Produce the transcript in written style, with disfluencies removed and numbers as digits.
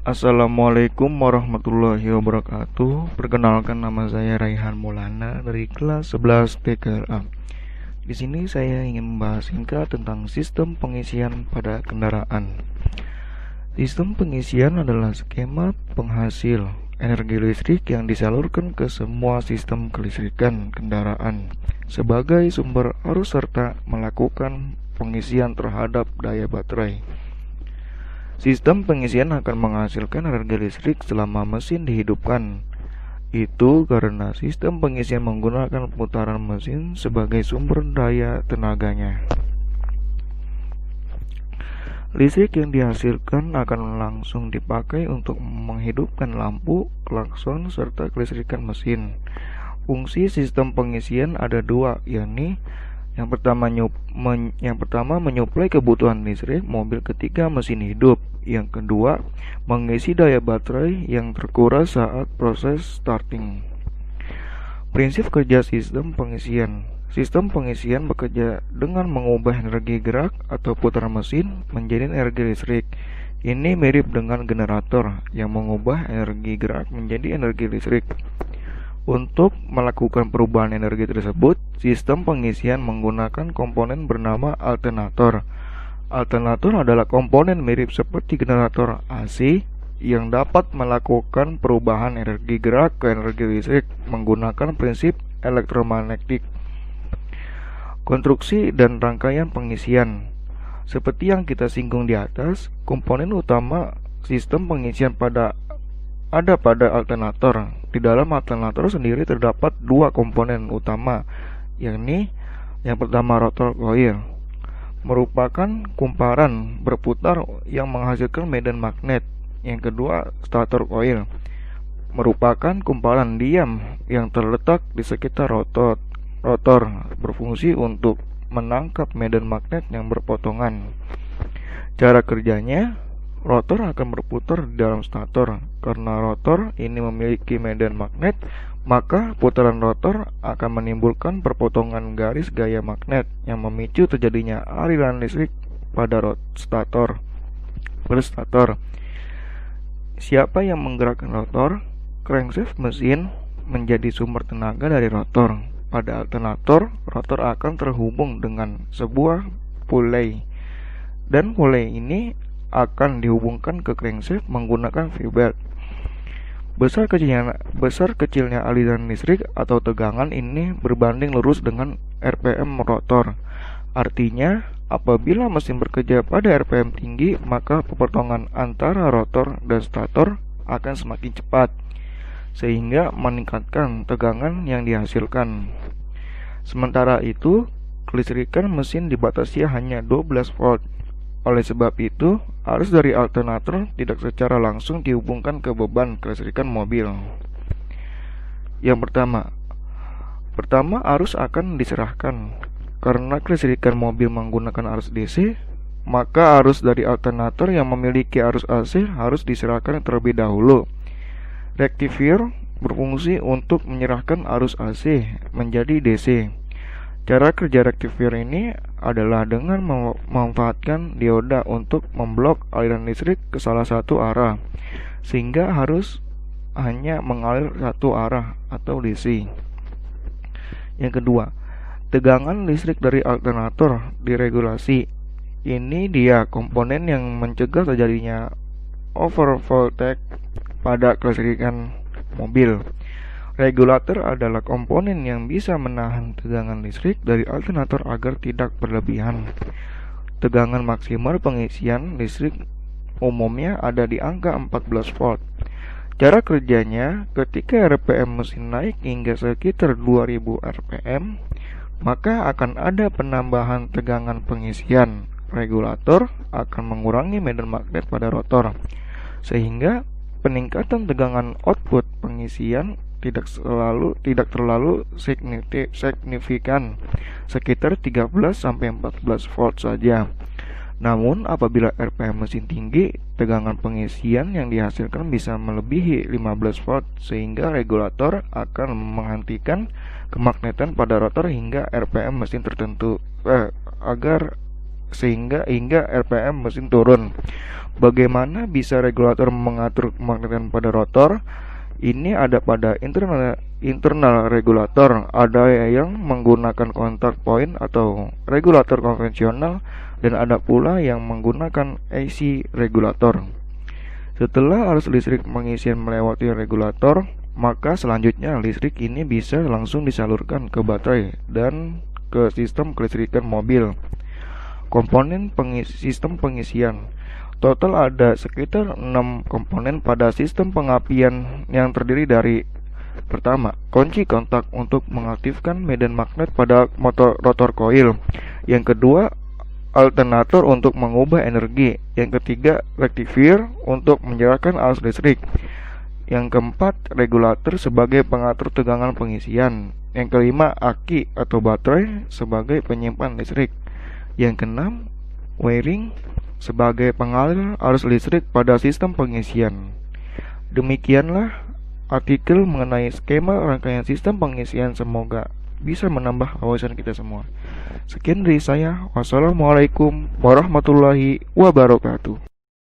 Assalamualaikum warahmatullahi wabarakatuh. Perkenalkan, nama saya Raihan Maulana dari kelas 11 TKLA. Di sini saya ingin membahas singkat tentang sistem pengisian pada kendaraan. Sistem pengisian adalah skema penghasil energi listrik yang disalurkan ke semua sistem kelistrikan kendaraan sebagai sumber arus serta melakukan pengisian terhadap daya baterai. Sistem pengisian akan menghasilkan energi listrik selama mesin dihidupkan. Itu karena sistem pengisian menggunakan putaran mesin sebagai sumber daya tenaganya. Listrik yang dihasilkan akan langsung dipakai untuk menghidupkan lampu, klakson, serta kelistrikan mesin. Fungsi sistem pengisian ada dua, yakni yang pertama menyuplai kebutuhan listrik mobil ketika mesin hidup. Yang kedua, mengisi daya baterai yang terkuras saat proses starting. Prinsip kerja sistem pengisian. Sistem pengisian bekerja dengan mengubah energi gerak atau putaran mesin menjadi energi listrik. Ini mirip dengan generator yang mengubah energi gerak menjadi energi listrik. Untuk melakukan perubahan energi tersebut, sistem pengisian menggunakan komponen bernama alternator. Alternator adalah komponen mirip seperti generator AC yang dapat melakukan perubahan energi gerak ke energi listrik menggunakan prinsip elektromagnetik. Konstruksi dan rangkaian pengisian. Seperti yang kita singgung di atas, komponen utama sistem pengisian pada alternator. Di dalam alternator sendiri terdapat dua komponen utama, yakni yang pertama rotor coil, merupakan kumparan berputar yang menghasilkan medan magnet. Yang kedua, stator coil, merupakan kumparan diam yang terletak di sekitar rotor, berfungsi untuk menangkap medan magnet yang berpotongan. Cara kerjanya, rotor akan berputar di dalam stator. Karena rotor ini memiliki medan magnet, maka putaran rotor akan menimbulkan perpotongan garis gaya magnet yang memicu terjadinya aliran listrik pada stator. Siapa yang menggerakkan rotor? Crankshaft mesin menjadi sumber tenaga dari rotor. Pada alternator, rotor akan terhubung dengan sebuah pulley, dan pulley ini akan dihubungkan ke crankshaft menggunakan V-belt. Besar kecilnya aliran listrik atau tegangan ini berbanding lurus dengan RPM rotor. Artinya, apabila mesin bekerja pada RPM tinggi, maka pepotongan antara rotor dan stator akan semakin cepat, sehingga meningkatkan tegangan yang dihasilkan. Sementara itu, kelistrikan mesin dibatasi hanya 12 volt. Oleh sebab itu, arus dari alternator tidak secara langsung dihubungkan ke beban kelistrikan mobil. Yang pertama arus akan diserahkan. Karena kelistrikan mobil menggunakan arus DC, maka arus dari alternator yang memiliki arus AC harus diserahkan terlebih dahulu. Rectifier berfungsi untuk menyerahkan arus AC menjadi DC. Cara kerja rectifier ini adalah dengan memanfaatkan dioda untuk memblok aliran listrik ke salah satu arah, sehingga harus hanya mengalir satu arah atau DC. Yang kedua, tegangan listrik dari alternator diregulasi. Ini dia komponen yang mencegah terjadinya overvoltage pada kelistrikan mobil. Regulator adalah komponen yang bisa menahan tegangan listrik dari alternator agar tidak berlebihan. Tegangan maksimal pengisian listrik umumnya ada di angka 14 volt. Cara kerjanya, ketika RPM mesin naik hingga sekitar 2000 RPM, maka akan ada penambahan tegangan pengisian. Regulator akan mengurangi medan magnet pada rotor, sehingga peningkatan tegangan output pengisian tidak terlalu signifikan, sekitar 13-14 volt saja. Namun apabila RPM mesin tinggi, tegangan pengisian yang dihasilkan bisa melebihi 15 volt, sehingga regulator akan menghentikan kemagnetan pada rotor hingga RPM mesin tertentu agar sehingga hingga RPM mesin turun. Bagaimana bisa regulator mengatur kemagnetikan pada rotor? Ini ada pada internal regulator, ada yang menggunakan kontak point atau regulator konvensional, dan ada pula yang menggunakan AC regulator. Setelah arus listrik pengisian melewati regulator, maka selanjutnya listrik ini bisa langsung disalurkan ke baterai dan ke sistem kelistrikan mobil. Komponen sistem pengisian. Total ada sekitar 6 komponen pada sistem pengapian yang terdiri dari: pertama, kunci kontak untuk mengaktifkan medan magnet pada motor rotor koil. Yang kedua, alternator untuk mengubah energi. Yang ketiga, rectifier untuk menyerahkan arus listrik. Yang keempat, regulator sebagai pengatur tegangan pengisian. Yang kelima, aki atau baterai sebagai penyimpan listrik. Yang keenam, wiring sebagai pengalir arus listrik pada sistem pengisian. Demikianlah artikel mengenai skema rangkaian sistem pengisian, semoga bisa menambah wawasan kita semua. Sekian dari saya. Wassalamualaikum warahmatullahi wabarakatuh.